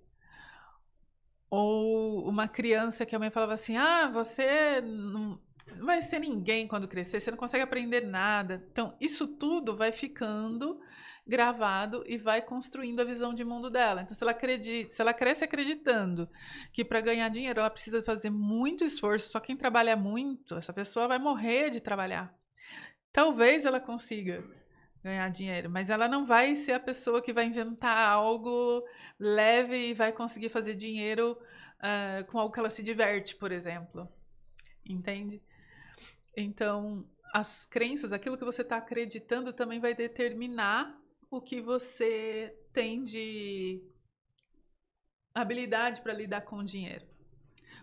[SPEAKER 2] Ou uma criança que a mãe falava assim: você não vai ser ninguém quando crescer, você não consegue aprender nada. Então, isso tudo vai ficando gravado e vai construindo a visão de mundo dela. Então, se ela cresce acreditando que para ganhar dinheiro ela precisa fazer muito esforço, só quem trabalha muito, essa pessoa vai morrer de trabalhar. Talvez ela consiga ganhar dinheiro, mas ela não vai ser a pessoa que vai inventar algo leve e vai conseguir fazer dinheiro com algo que ela se diverte, por exemplo. Entende? Então, as crenças, aquilo que você está acreditando também vai determinar o que você tem de habilidade para lidar com o dinheiro.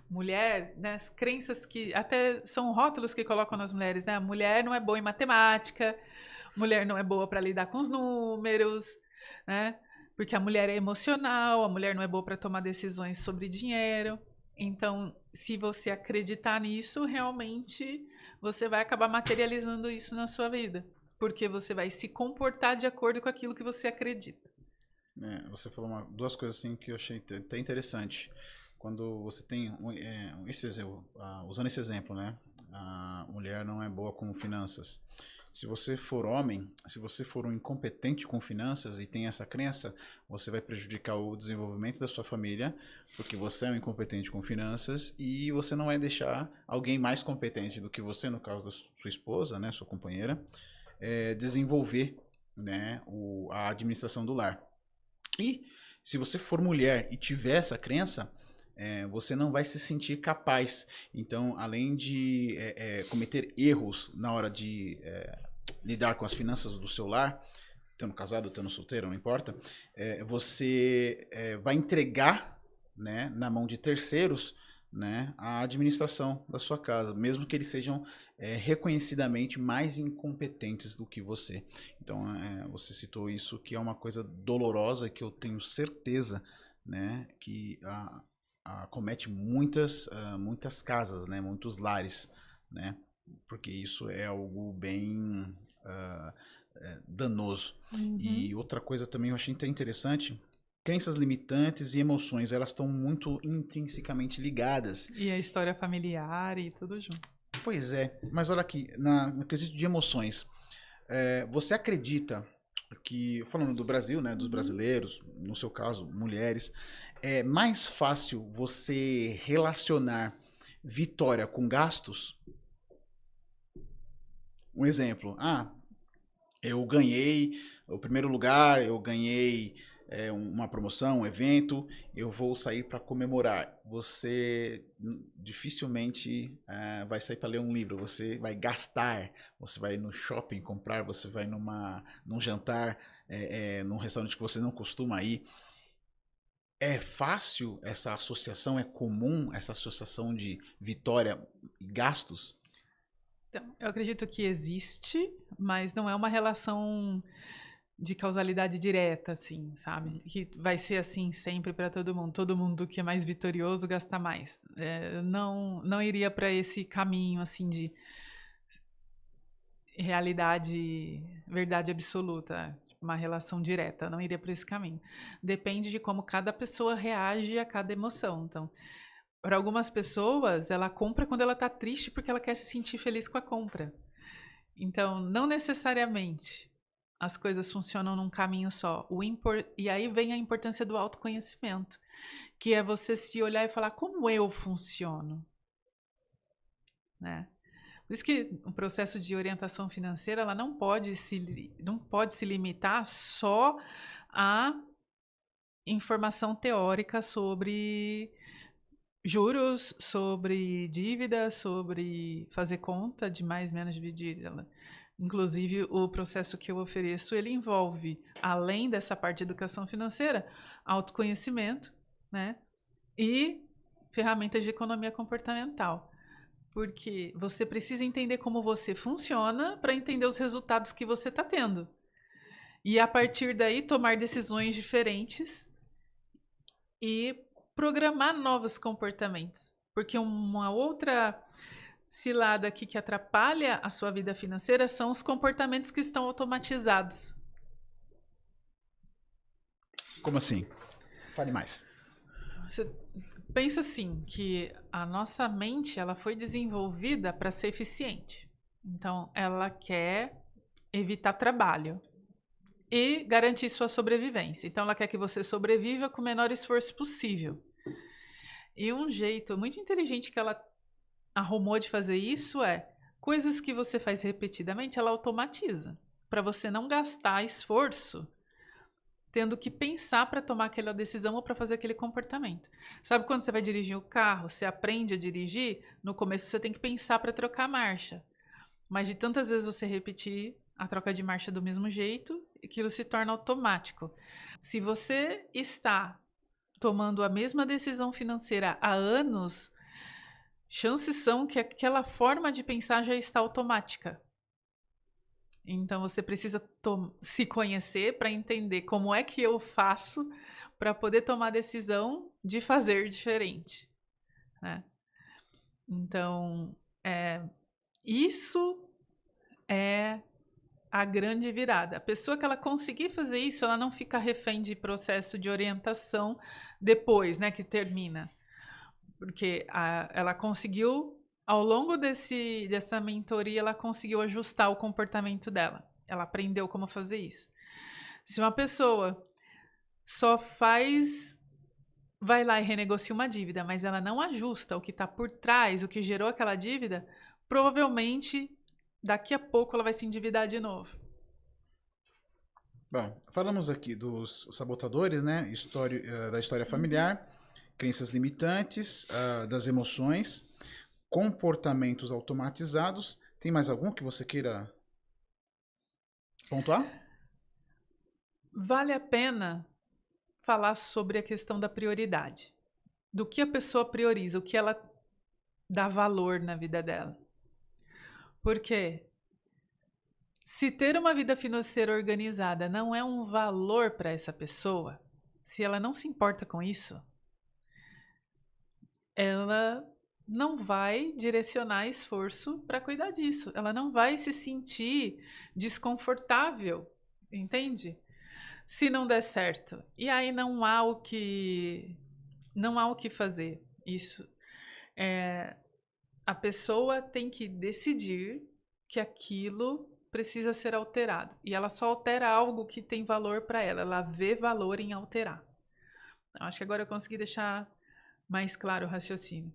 [SPEAKER 2] Mulher, né, as crenças que até são rótulos que colocam nas mulheres, né? A mulher não é boa em matemática, mulher não é boa para lidar com os números, né? Porque a mulher é emocional, a mulher não é boa para tomar decisões sobre dinheiro. Então, se você acreditar nisso, realmente você vai acabar materializando isso na sua vida, porque você vai se comportar de acordo com aquilo que você acredita.
[SPEAKER 1] Você falou duas coisas assim que eu achei até interessante. Quando você tem usando esse exemplo, né? A mulher não é boa com finanças. Se você for homem, se você for um incompetente com finanças e tem essa crença, você vai prejudicar o desenvolvimento da sua família, porque você é um incompetente com finanças e você não vai deixar alguém mais competente do que você, no caso da sua esposa, né, sua companheira, desenvolver, né, a administração do lar. E se você for mulher e tiver essa crença, você não vai se sentir capaz. Então, além de cometer erros na hora de lidar com as finanças do seu lar, estando casado, estando solteiro, não importa, você vai entregar, né, na mão de terceiros, né, a administração da sua casa, mesmo que eles sejam reconhecidamente mais incompetentes do que você. Então, você citou isso, que é uma coisa dolorosa, que eu tenho certeza, né, que acomete muitas casas, né, muitos lares, né, porque isso é algo bem danoso.
[SPEAKER 2] Uhum.
[SPEAKER 1] E outra coisa também eu achei interessante, crenças limitantes e emoções, elas estão muito intrinsecamente ligadas.
[SPEAKER 2] E a história familiar e tudo junto.
[SPEAKER 1] Pois é, mas olha aqui, no quesito de emoções, você acredita que, falando do Brasil, né, dos brasileiros, no seu caso, mulheres, é mais fácil você relacionar vitória com gastos? Um exemplo, eu ganhei o primeiro lugar, eu ganhei uma promoção, um evento, eu vou sair para comemorar. Você dificilmente vai sair para ler um livro, você vai gastar, você vai no shopping comprar, você vai num jantar, num restaurante que você não costuma ir. É fácil essa associação, é comum essa associação de vitória e gastos?
[SPEAKER 2] Então, eu acredito que existe, mas não é uma relação de causalidade direta, assim, sabe? Que vai ser assim sempre para todo mundo. Todo mundo que é mais vitorioso gasta mais. Não iria para esse caminho, assim, de realidade, verdade absoluta, uma relação direta. Não iria para esse caminho. Depende de como cada pessoa reage a cada emoção. Então, para algumas pessoas, ela compra quando ela está triste porque ela quer se sentir feliz com a compra. Então, não necessariamente. as coisas funcionam num caminho só. E aí vem a importância do autoconhecimento, que é você se olhar e falar como eu funciono, né? Por isso que o processo de orientação financeira ela não pode se limitar só a informação teórica sobre juros, sobre dívida, sobre fazer conta de mais menos dividir. Inclusive, o processo que eu ofereço, ele envolve, além dessa parte de educação financeira, autoconhecimento, né? E ferramentas de economia comportamental. Porque você precisa entender como você funciona para entender os resultados que você está tendo. E a partir daí tomar decisões diferentes e programar novos comportamentos. Porque uma outra cilada aqui que atrapalha a sua vida financeira são os comportamentos que estão automatizados.
[SPEAKER 1] Como assim? Fale mais.
[SPEAKER 2] Você pensa assim, que a nossa mente ela foi desenvolvida para ser eficiente. Então, ela quer evitar trabalho e garantir sua sobrevivência. Então, ela quer que você sobreviva com o menor esforço possível. E um jeito muito inteligente que ela arrumou de fazer isso é coisas que você faz repetidamente, ela automatiza, para você não gastar esforço tendo que pensar para tomar aquela decisão ou para fazer aquele comportamento. Sabe quando você vai dirigir o carro, você aprende a dirigir, no começo você tem que pensar para trocar a marcha. Mas de tantas vezes você repetir a troca de marcha do mesmo jeito, aquilo se torna automático. Se você está tomando a mesma decisão financeira há anos, chances são que aquela forma de pensar já está automática. Então você precisa se conhecer para entender como é que eu faço para poder tomar a decisão de fazer diferente, né? Então, isso é a grande virada. A pessoa que ela conseguir fazer isso, ela não fica refém de processo de orientação depois, né, que termina. Porque ela conseguiu, ao longo dessa mentoria, ela conseguiu ajustar o comportamento dela. Ela aprendeu como fazer isso. Se uma pessoa só vai lá e renegocia uma dívida, mas ela não ajusta o que está por trás, o que gerou aquela dívida, provavelmente daqui a pouco ela vai se endividar de novo.
[SPEAKER 1] Bom, falamos aqui dos sabotadores, né? Da história familiar, crenças limitantes, das emoções, comportamentos automatizados. Tem mais algum que você queira pontuar?
[SPEAKER 2] Vale a pena falar sobre a questão da prioridade. Do que a pessoa prioriza, o que ela dá valor na vida dela. Porque se ter uma vida financeira organizada não é um valor para essa pessoa, se ela não se importa com isso, ela não vai direcionar esforço para cuidar disso. Ela não vai se sentir desconfortável, entende? Se não der certo. E aí não há o que fazer. Isso a pessoa tem que decidir que aquilo precisa ser alterado. E ela só altera algo que tem valor para ela. Ela vê valor em alterar. Acho que agora eu consegui deixar mais claro o raciocínio.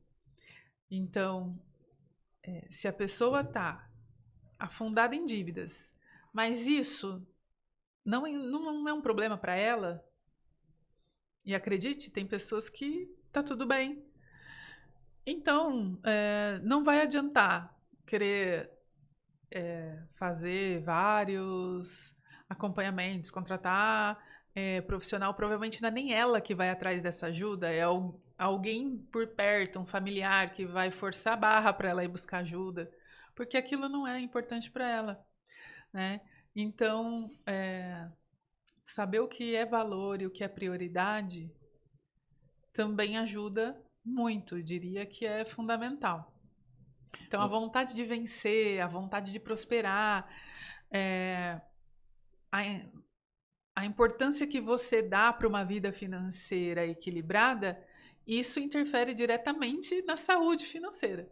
[SPEAKER 2] Então, se a pessoa está afundada em dívidas, mas isso não é um problema para ela, e acredite, tem pessoas que tá tudo bem. Então, não vai adiantar querer fazer vários acompanhamentos, contratar profissional. Provavelmente não é nem ela que vai atrás dessa ajuda, é alguém por perto, um familiar que vai forçar a barra para ela ir buscar ajuda, porque aquilo não é importante para ela, né? Então, saber o que é valor e o que é prioridade também ajuda muito, eu diria que é fundamental. Então, a vontade de vencer, a vontade de prosperar, a importância que você dá para uma vida financeira equilibrada, isso interfere diretamente na saúde financeira.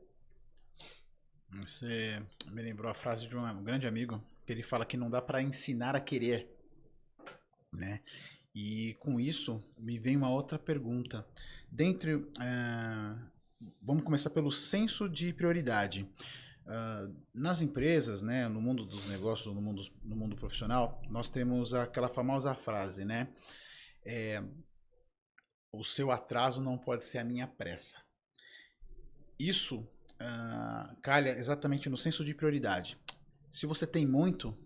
[SPEAKER 1] Você me lembrou a frase de um grande amigo, que ele fala que não dá para ensinar a querer, né? E com isso me vem uma outra pergunta. Dentre, vamos começar pelo senso de prioridade. Nas empresas, né, no mundo dos negócios, no mundo profissional, nós temos aquela famosa frase, né? O seu atraso não pode ser a minha pressa. Isso calha exatamente no senso de prioridade. Se você tem muito,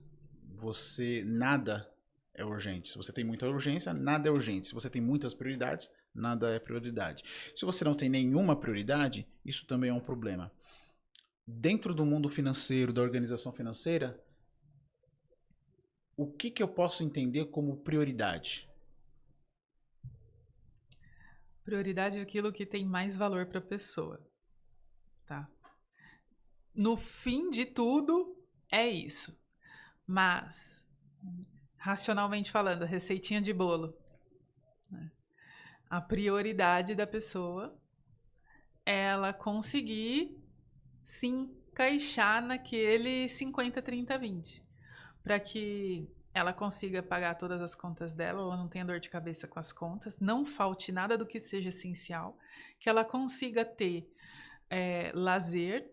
[SPEAKER 1] nada é urgente. Se você tem muita urgência, nada é urgente. Se você tem muitas prioridades, nada é prioridade. Se você não tem nenhuma prioridade, isso também é um problema. Dentro do mundo financeiro, da organização financeira, o que eu posso entender como prioridade?
[SPEAKER 2] Prioridade é aquilo que tem mais valor para a pessoa, tá? No fim de tudo, é isso. Mas, racionalmente falando, receitinha de bolo, né? A prioridade da pessoa é ela conseguir se encaixar naquele 50, 30, 20. Para que ela consiga pagar todas as contas dela, ela não tenha dor de cabeça com as contas, não falte nada do que seja essencial, que ela consiga ter lazer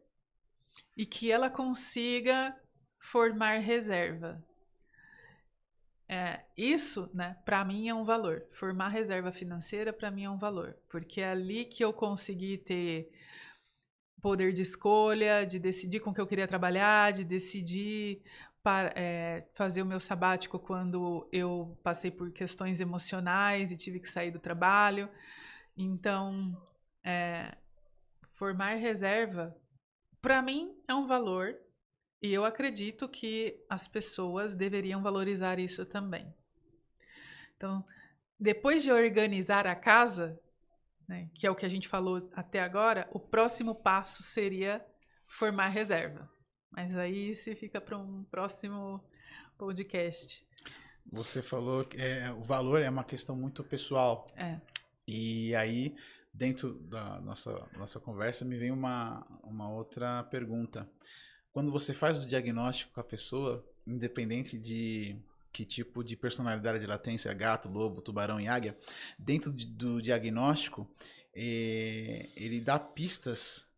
[SPEAKER 2] e que ela consiga formar reserva. Isso, né, para mim é um valor. Formar reserva financeira, para mim é um valor. Porque é ali que eu consegui ter poder de escolha, de decidir com que eu queria trabalhar, de decidir fazer o meu sabático quando eu passei por questões emocionais e tive que sair do trabalho. Então, formar reserva, para mim, é um valor. E eu acredito que as pessoas deveriam valorizar isso também. Então, depois de organizar a casa, né, que é o que a gente falou até agora, o próximo passo seria formar reserva. Mas aí se fica para um próximo podcast.
[SPEAKER 1] Você falou que o valor é uma questão muito pessoal. E aí, dentro da nossa conversa, me vem uma outra pergunta. Quando você faz o diagnóstico com a pessoa, independente de que tipo de personalidade ela tem, se é gato, lobo, tubarão e águia, dentro do diagnóstico, ele dá pistas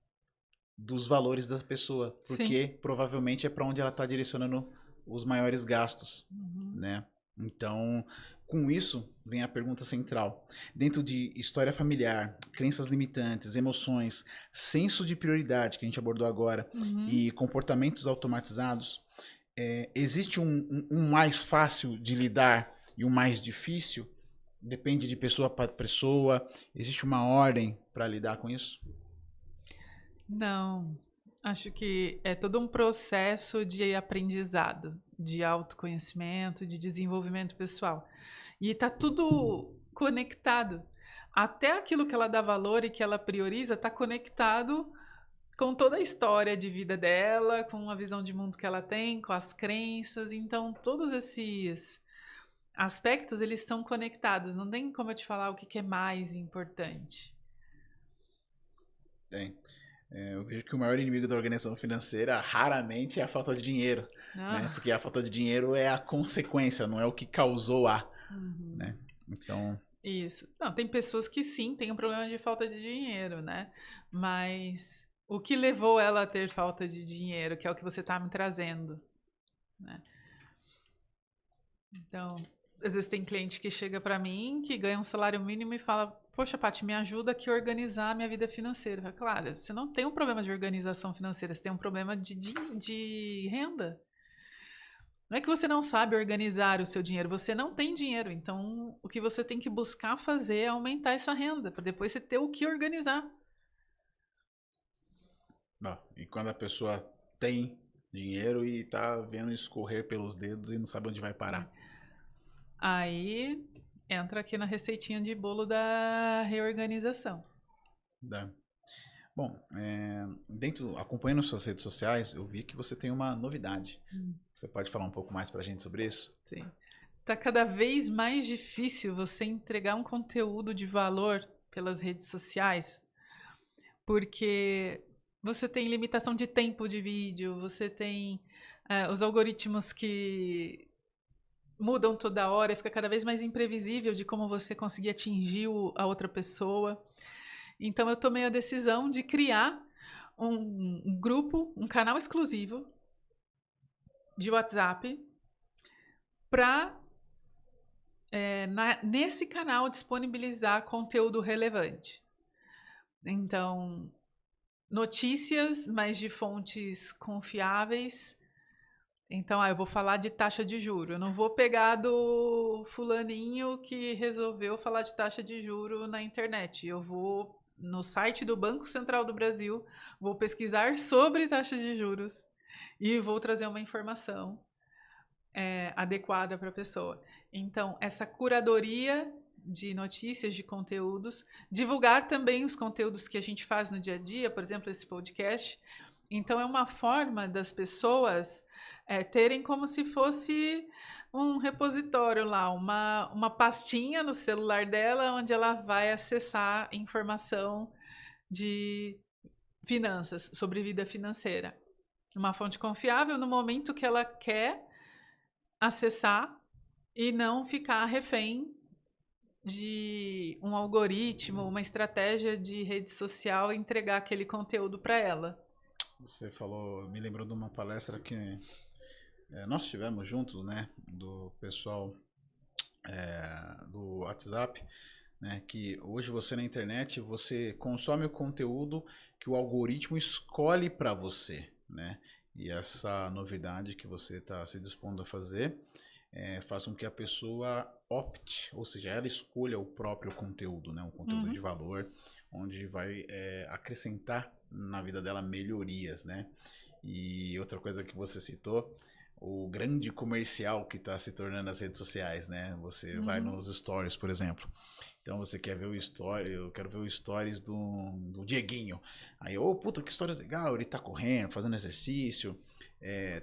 [SPEAKER 1] dos valores da pessoa, porque Sim. provavelmente é para onde ela está direcionando os maiores gastos, né? Então, com isso, vem a pergunta central. Dentro de história familiar, crenças limitantes, emoções, senso de prioridade, que a gente abordou agora, e comportamentos automatizados, existe um mais fácil de lidar e um mais difícil? Depende de pessoa para pessoa? Existe uma ordem para lidar com isso?
[SPEAKER 2] Não. Acho que é todo um processo de aprendizado, de autoconhecimento, de desenvolvimento pessoal. E está tudo conectado. Até aquilo que ela dá valor e que ela prioriza está conectado com toda a história de vida dela, com a visão de mundo que ela tem, com as crenças. Então, todos esses aspectos, eles são conectados. Não tem como eu te falar o que é mais importante.
[SPEAKER 1] Tem. Eu vejo que o maior inimigo da organização financeira raramente é a falta de dinheiro, né? Porque a falta de dinheiro é a consequência, não é o que causou né? Então...
[SPEAKER 2] Isso. Não, tem pessoas que sim, têm um problema de falta de dinheiro, né? Mas o que levou ela a ter falta de dinheiro, que é o que você está me trazendo, né? Então, às vezes tem cliente que chega para mim, que ganha um salário mínimo e fala: poxa, Paty, me ajuda aqui a organizar a minha vida financeira. Claro, você não tem um problema de organização financeira, você tem um problema de renda. Não é que você não sabe organizar o seu dinheiro, você não tem dinheiro. Então, o que você tem que buscar fazer é aumentar essa renda, para depois você ter o que organizar.
[SPEAKER 1] E quando a pessoa tem dinheiro e tá vendo escorrer pelos dedos e não sabe onde vai parar.
[SPEAKER 2] Aí entra aqui na receitinha de bolo da reorganização.
[SPEAKER 1] Bom, acompanhando suas redes sociais, eu vi que você tem uma novidade. Você pode falar um pouco mais pra gente sobre isso?
[SPEAKER 2] Sim. Tá cada vez mais difícil você entregar um conteúdo de valor pelas redes sociais, porque você tem limitação de tempo de vídeo, você tem os algoritmos que mudam toda hora e fica cada vez mais imprevisível de como você conseguir atingir a outra pessoa. Então eu tomei a decisão de criar um grupo, um canal exclusivo de WhatsApp para nesse canal disponibilizar conteúdo relevante. Então, notícias, mas de fontes confiáveis. Então, eu vou falar de taxa de juro. Eu não vou pegar do fulaninho que resolveu falar de taxa de juro na internet. Eu vou no site do Banco Central do Brasil, vou pesquisar sobre taxa de juros e vou trazer uma informação adequada para a pessoa. Então, essa curadoria de notícias, de conteúdos, divulgar também os conteúdos que a gente faz no dia a dia, por exemplo, esse podcast. Então, é uma forma das pessoas terem como se fosse um repositório lá, uma pastinha no celular dela, onde ela vai acessar informação de finanças, sobre vida financeira. Uma fonte confiável no momento que ela quer acessar e não ficar refém de um algoritmo, uma estratégia de rede social entregar aquele conteúdo para ela.
[SPEAKER 1] Você falou, me lembrou de uma palestra que nós tivemos juntos, né, do pessoal do WhatsApp, né, que hoje você na internet, você consome o conteúdo que o algoritmo escolhe para você, né, e essa novidade que você está se dispondo a fazer faz com que a pessoa opte, ou seja, ela escolha o próprio conteúdo, né, um conteúdo de valor, onde vai acrescentar na vida dela melhorias, né? E outra coisa que você citou, o grande comercial que está se tornando as redes sociais, né? Você vai nos stories, por exemplo. Então você quer ver o story, eu quero ver o stories do Dieguinho. Aí, puta, que história legal, ele tá correndo, fazendo exercício,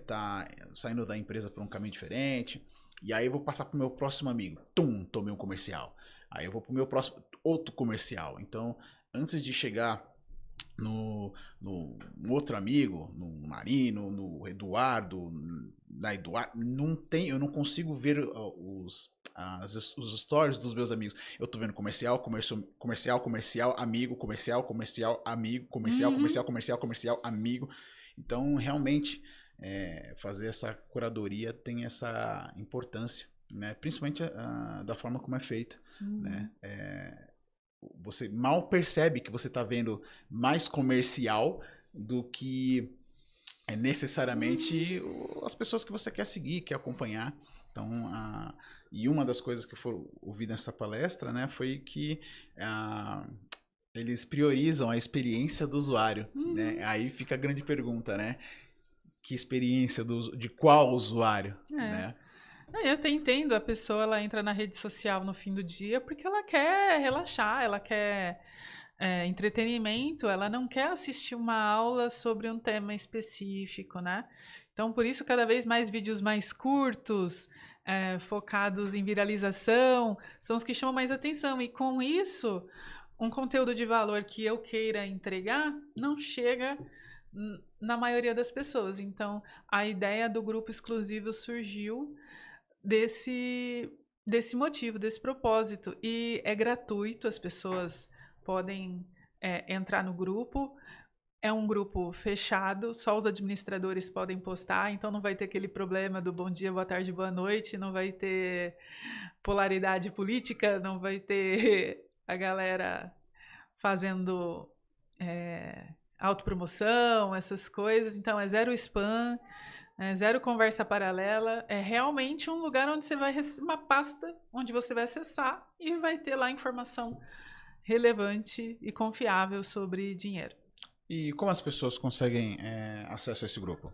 [SPEAKER 1] tá saindo da empresa por um caminho diferente. E aí eu vou passar pro meu próximo amigo. Tomei um comercial. Aí eu vou pro meu próximo, outro comercial. Então, antes de chegar no outro amigo, no Marino, no Eduardo, na Eduardo, eu não consigo ver os stories dos meus amigos. Eu tô vendo comercial, amigo, comercial, amigo, comercial, amigo. Então, realmente, fazer essa curadoria tem essa importância, né? Principalmente da forma como é feita, né? Você mal percebe que você está vendo mais comercial do que necessariamente as pessoas que você quer seguir, quer acompanhar. Então, e uma das coisas que foram ouvidas nessa palestra, né, foi que eles priorizam a experiência do usuário, né? Aí fica a grande pergunta, né? Que experiência de qual usuário, né?
[SPEAKER 2] Eu até entendo, a pessoa ela entra na rede social no fim do dia porque ela quer relaxar, ela quer entretenimento, ela não quer assistir uma aula sobre um tema específico, né? Então, por isso, cada vez mais vídeos mais curtos, focados em viralização, são os que chamam mais atenção. E com isso, um conteúdo de valor que eu queira entregar não chega na maioria das pessoas. Então, a ideia do grupo exclusivo surgiu desse motivo, desse propósito. E é gratuito, as pessoas podem entrar no grupo. É um grupo fechado, só os administradores podem postar, então não vai ter aquele problema do bom dia, boa tarde, boa noite, não vai ter polaridade política, não vai ter a galera fazendo autopromoção, essas coisas. Então é zero spam, zero conversa paralela, é realmente um lugar onde você vai receber uma pasta onde você vai acessar e vai ter lá informação relevante e confiável sobre dinheiro.
[SPEAKER 1] E como as pessoas conseguem acesso a esse grupo?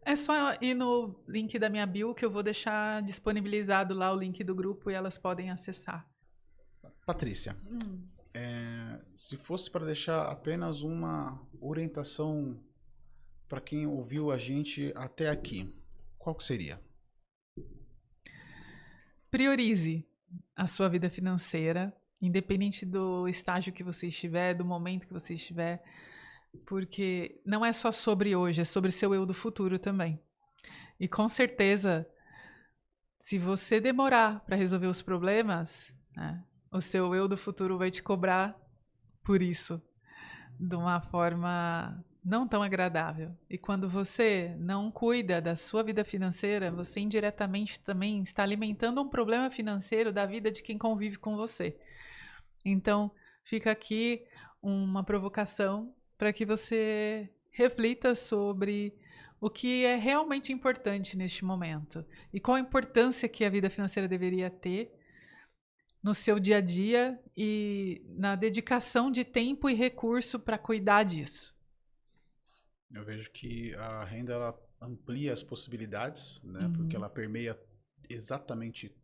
[SPEAKER 2] É só ir no link da minha bio que eu vou deixar disponibilizado lá o link do grupo e elas podem acessar.
[SPEAKER 1] Patrícia, se fosse para deixar apenas uma orientação para quem ouviu a gente até aqui, qual que seria?
[SPEAKER 2] Priorize a sua vida financeira, independente do estágio que você estiver, do momento que você estiver, porque não é só sobre hoje, é sobre seu eu do futuro também. E com certeza, se você demorar para resolver os problemas, né, o seu eu do futuro vai te cobrar por isso, de uma forma não tão agradável. E quando você não cuida da sua vida financeira, você indiretamente também está alimentando um problema financeiro da vida de quem convive com você. Então, fica aqui uma provocação para que você reflita sobre o que é realmente importante neste momento e qual a importância que a vida financeira deveria ter no seu dia a dia e na dedicação de tempo e recurso para cuidar disso.
[SPEAKER 1] Eu vejo que a renda ela amplia as possibilidades, né? Porque
[SPEAKER 2] Uhum.
[SPEAKER 1] ela permeia exatamente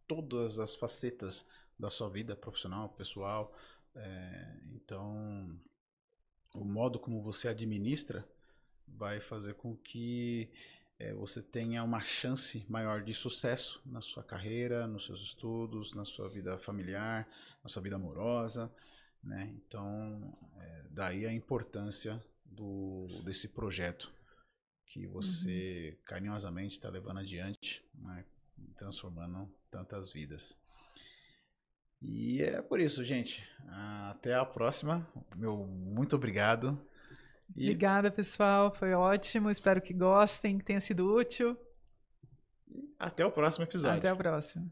[SPEAKER 1] todas as facetas da sua vida profissional, pessoal. Então, o modo como você administra vai fazer com que você tenha uma chance maior de sucesso na sua carreira, nos seus estudos, na sua vida familiar, na sua vida amorosa, né? Então, daí a importância desse projeto que
[SPEAKER 2] Uhum.
[SPEAKER 1] você carinhosamente está levando adiante, né? Transformando tantas vidas. E é por isso, gente. Até a próxima. Meu muito obrigado. E
[SPEAKER 2] Obrigada, pessoal. Foi ótimo. Espero que gostem, que tenha sido útil.
[SPEAKER 1] até o próximo
[SPEAKER 2] Até
[SPEAKER 1] episódio.
[SPEAKER 2] o próximo.